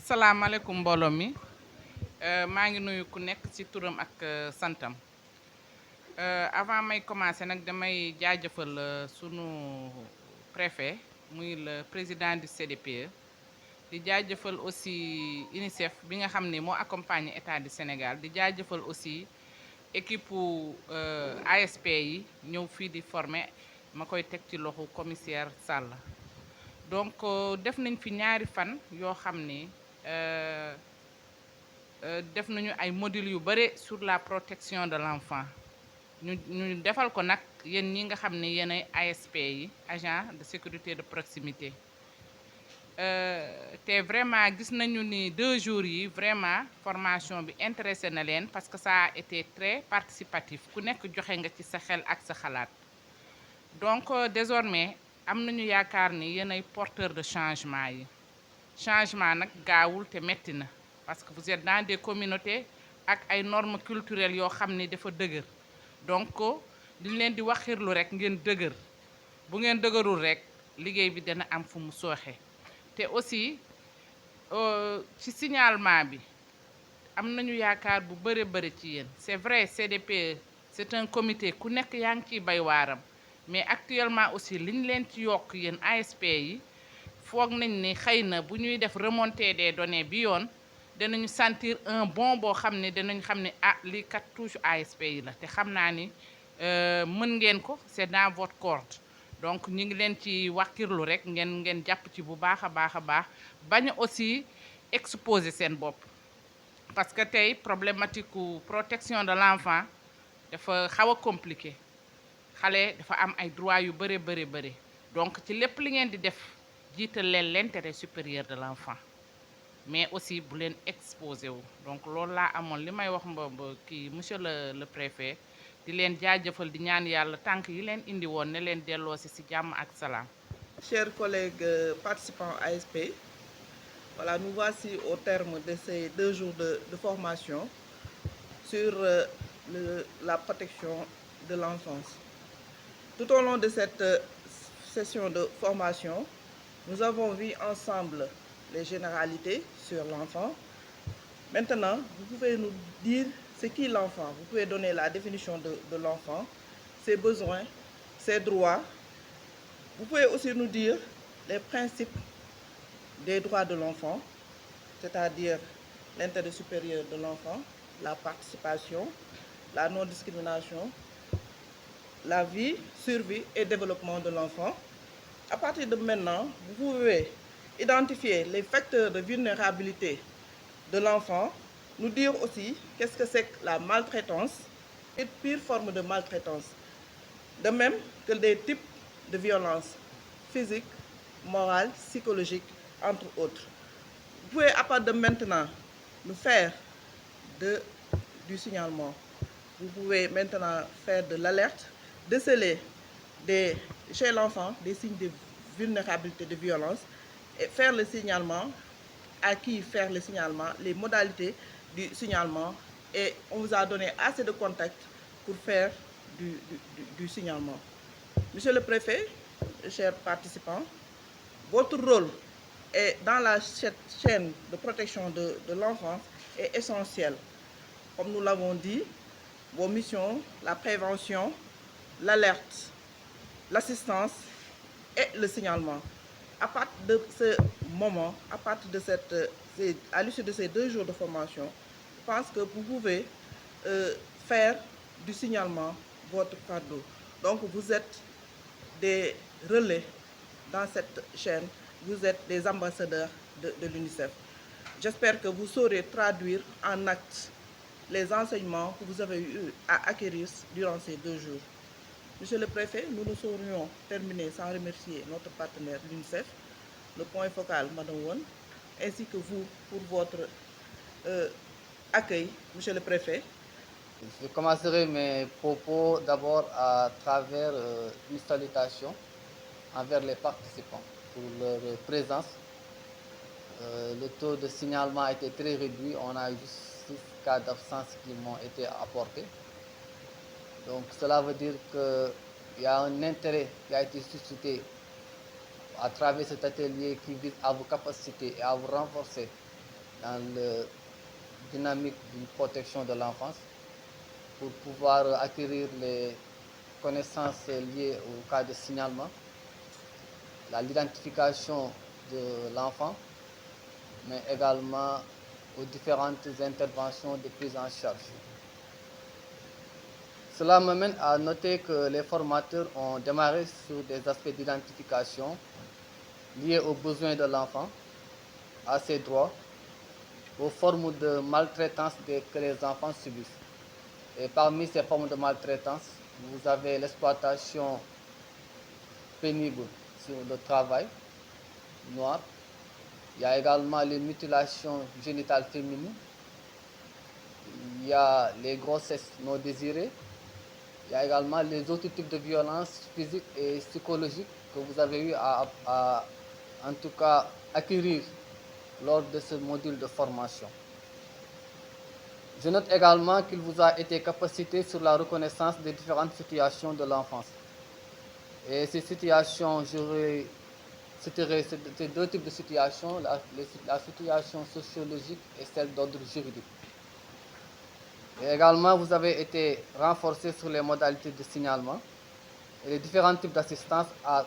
asalaamaaleykum mbooloo mi maa ngi nuyu ku nekk ci turam ak santam avant may commencer nag damay jaajëfal sunu préfet muy le président du CDPE di jaajëfal aussi UNICEF bi nga xam ne moo accompagner état du Sénégal di jaajëfal aussi équipe ASP yi ñëw fii di former ma koy teg ci loxo commissaire Sall donc def nañ fi ñaari fan yoo xam ne def nañu ay modules yu bare sur la protection de l'enfant ñu defal ko nag yéen ñi nga xam ne yéen ay ASP yi agent de sécurité de proximité te vraiment gis nañu ni 2 jours yi vraiment formation bi intéressé na leen parce que ça a été très participatif ku nekk joxe nga ci sa xel ak sa xalaat donc désormais am nañu yaakaar ni yéen ay porteur de changement yi changement nag gaawul te metti na parce que vous êtes dans des communautés ak ay normes culturelles yoo xam ni dafa dëgër donc diñ leen di waxirlu rek ngeen dëgër bu ngeen dëgërul rek liggéey bi dana am fu mu sooxe te aussi ci signalement bi am nañu yaakaar bu bëre bëri ci yéen c'est vrai CDPE c'est un comité ku nekk yaa ngi ciy bay waaram mais actuellement aussi liñ leen ci yokk yéen ASP yi foog nañ ni xëy na bu ñuy def remontée des données bi yoon danañu sentir un bon boo xam ne danañ xam ne ah lii kat touche ASP yi la te xam naa ni mën ngeen ko c'est dans votre corde donc ñu ngi leen ci wàkkirlu rek ngeen jàpp ci bu baax a baax a baax bañ aussi exposer seen bopp parce que tey problématique protection de l'enfant dafa xaw a compliqué xale dafa am ay droits yu bëre bëri donc ci lépp li ngeen di def jiital leen l'intérêt supérieur de l'enfant mais aussi bu leen exposé wu donc loolu laa amoon li may wax kii monsieur le préfet di leen jaajëfal di ñaan yàlla tànk yi leen indi woon ne leen delloo si jàmm ak salaam. Chers collègues participants ASP, voilà, nous voici au terme de ces 2 jours de formation sur la protection de l'enfance. Tout au long de cette session de formation, nous avons vu ensemble les généralités sur l'enfant. Maintenant, vous pouvez nous dire c'est qui l'enfant. Vous pouvez donner la définition de l'enfant, ses besoins, ses droits. Vous pouvez aussi nous dire les principes des droits de l'enfant, c'est-à-dire l'intérêt supérieur de l'enfant, la participation, la non-discrimination, la vie, survie et développement de l'enfant. À partir de maintenant, vous pouvez identifier les facteurs de vulnérabilité de l'enfant, nous dire aussi qu'est-ce que c'est que la maltraitance, une pire forme de maltraitance, de même que des types de violences physiques, morales, psychologiques, entre autres. Vous pouvez à partir de maintenant nous faire du signalement. Vous pouvez maintenant faire de l'alerte, déceler chez l'enfant des signes de vulnérabilité, de violence, et faire le signalement, à qui faire le signalement, les modalités du signalement, et on vous a donné assez de contacts pour faire du signalement. Monsieur le préfet, chers participants, votre rôle est dans la chaîne de protection de l'enfance est essentiel. Comme nous l'avons dit, vos missions, la prévention, l'alerte, l'assistance et le signalement. À partir de ce moment, à l'issue de ces 2 jours de formation, je pense que vous pouvez faire du signalement votre fardeau. Donc vous êtes des relais dans cette chaîne, vous êtes des ambassadeurs de l'UNICEF. J'espère que vous saurez traduire en actes les enseignements que vous avez eu à acquérir durant ces 2 jours. Monsieur le préfet, nous ne saurions terminer sans remercier notre partenaire l'UNICEF, le point focal Madame Won, ainsi que vous pour votre accueil, monsieur le préfet. Je commencerai mes propos d'abord à travers une salutation envers les participants pour leur présence. Le taux de signalement a été très réduit, on a juste 6 cas d'absence qui m'ont été apportés. Donc cela veut dire qu'il y a un intérêt qui a été suscité à travers cet atelier qui vise à vous capaciter et à vous renforcer dans la dynamique d'une protection de l'enfance pour pouvoir acquérir les connaissances liées au cas de signalement, l'identification de l'enfant, mais également aux différentes interventions de prise en charge. Cela m'amène à noter que les formateurs ont démarré sur des aspects d'identification liés aux besoins de l'enfant, à ses droits, aux formes de maltraitance que les enfants subissent. Et parmi ces formes de maltraitance, vous avez l'exploitation pénible sur le travail noir. Il y a également les mutilations génitales féminines. Il y a les grossesses non désirées. Il y a également les autres types de violences physiques et psychologiques que vous avez eu en tout cas, acquérir lors de ce module de formation. Je note également qu'il vous a été capacité sur la reconnaissance des différentes situations de l'enfance. Et ces situations, c'était ces deux types de situations, la situation sociologique et celle d'ordre juridique. Et également, vous avez été renforcé sur les modalités de signalement et les différents types d'assistance à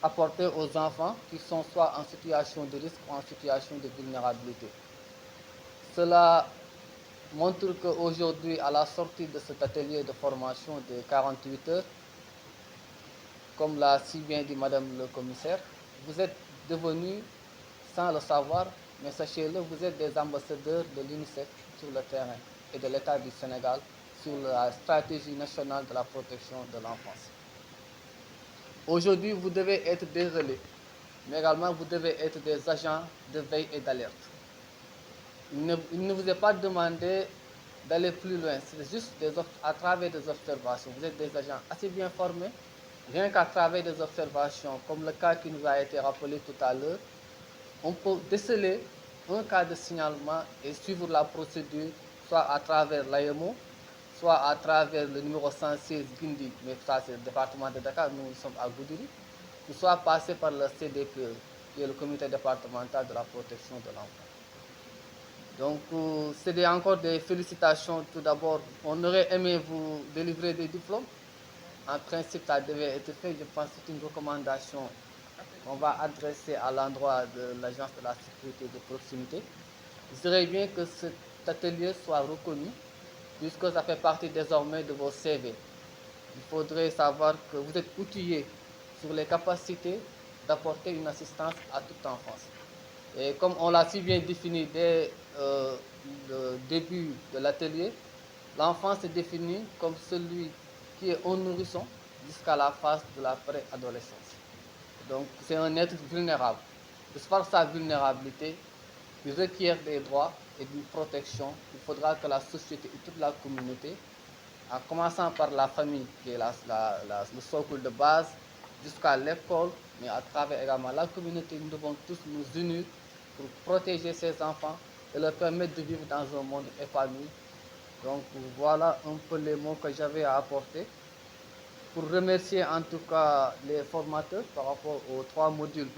apporter aux enfants qui sont soit en situation de risque ou en situation de vulnérabilité. Cela montre qu'aujourd'hui, à la sortie de cet atelier de formation de 48 heures, comme l'a si bien dit Madame le commissaire, vous êtes devenus, sans le savoir, mais sachez-le, vous êtes des ambassadeurs de l'UNICEF sur le terrain et de l'État du Sénégal sur la stratégie nationale de la protection de l'enfance. Aujourd'hui, vous devez être des relais, mais également vous devez être des agents de veille et d'alerte. Il ne vous est pas demandé d'aller plus loin, c'est juste à travers des observations. Vous êtes des agents assez bien formés, rien qu'à travers des observations, comme le cas qui nous a été rappelé tout à l'heure, on peut déceler un cas de signalement et suivre la procédure, soit à travers l'AMO, soit à travers le numéro 116 Guindi, mais ça c'est le département de Dakar, nous sommes à Goudiri, ou soit passer par le CDPE, qui est le comité départemental de la protection de l'enfant. Donc, c'est encore des félicitations. Tout d'abord, on aurait aimé vous délivrer des diplômes. En principe, ça devait être fait. Je pense que c'est une recommandation qu'on va adresser à l'endroit de l'Agence de la sécurité de proximité. Il serait bien que cet atelier soit reconnu, puisque ça fait partie désormais de vos CV. Il faudrait savoir que vous êtes outillés sur les capacités d'apporter une assistance à toute enfance. Et comme on l'a si bien défini dès le début de l'atelier, l'enfant se définit comme celui qui est un nourrisson jusqu'à la phase de la préadolescence. Donc c'est un être vulnérable. De par sa vulnérabilité, il requiert des droits et d'une protection. Il faudra que la société et toute la communauté, en commençant par la famille qui est le socle de base, jusqu'à l'école, mais à travers également la communauté, nous devons tous nous unir pour protéger ces enfants et leur permettre de vivre dans un monde épanoui. Donc voilà un peu les mots que j'avais à apporter. Pour remercier en tout cas les formateurs par rapport aux 3 modules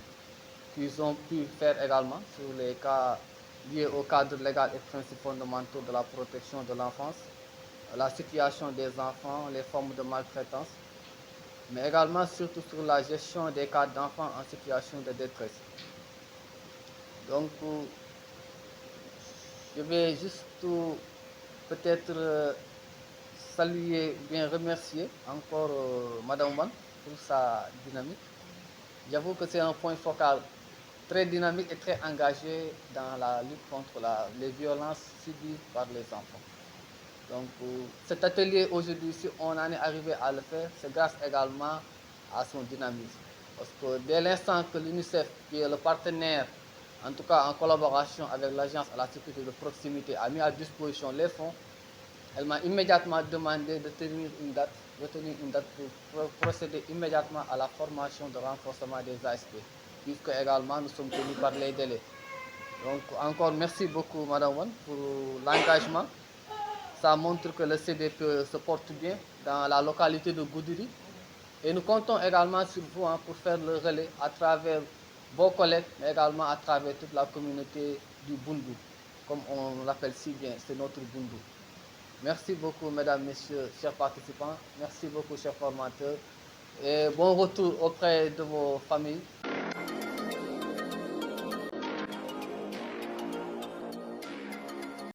qu'ils ont pu faire également sur les cas liés au cadre légal et principes fondamentaux de la protection de l'enfance, la situation des enfants, les formes de maltraitance, mais également surtout sur la gestion des cas d'enfants en situation de détresse. Donc, je vais juste peut-être saluer, bien remercier encore Madame Wan pour sa dynamique. J'avoue que c'est un point focal très dynamique et très engagé dans la lutte contre les violences subies par les enfants. Donc, cet atelier aujourd'hui, si on en est arrivé à le faire, c'est grâce également à son dynamisme. Parce que dès l'instant que l'UNICEF, qui est le partenaire, en tout cas en collaboration avec l'Agence à la sécurité de proximité, a mis à disposition les fonds, elle m'a immédiatement demandé de retenir une date pour procéder immédiatement à la formation de renforcement des ASP, puisque également nous sommes tenus par les délais. Donc encore merci beaucoup Madame Wan pour l'engagement. Ça montre que le CDPE se porte bien dans la localité de Goudiri. Et nous comptons également sur vous pour faire le relais à travers vos collègues, mais également à travers toute la communauté du Bundu, comme on l'appelle si bien, c'est notre Bundu. Merci beaucoup, mesdames, messieurs, chers participants. Merci beaucoup, chers formateurs. Et bon retour auprès de vos familles.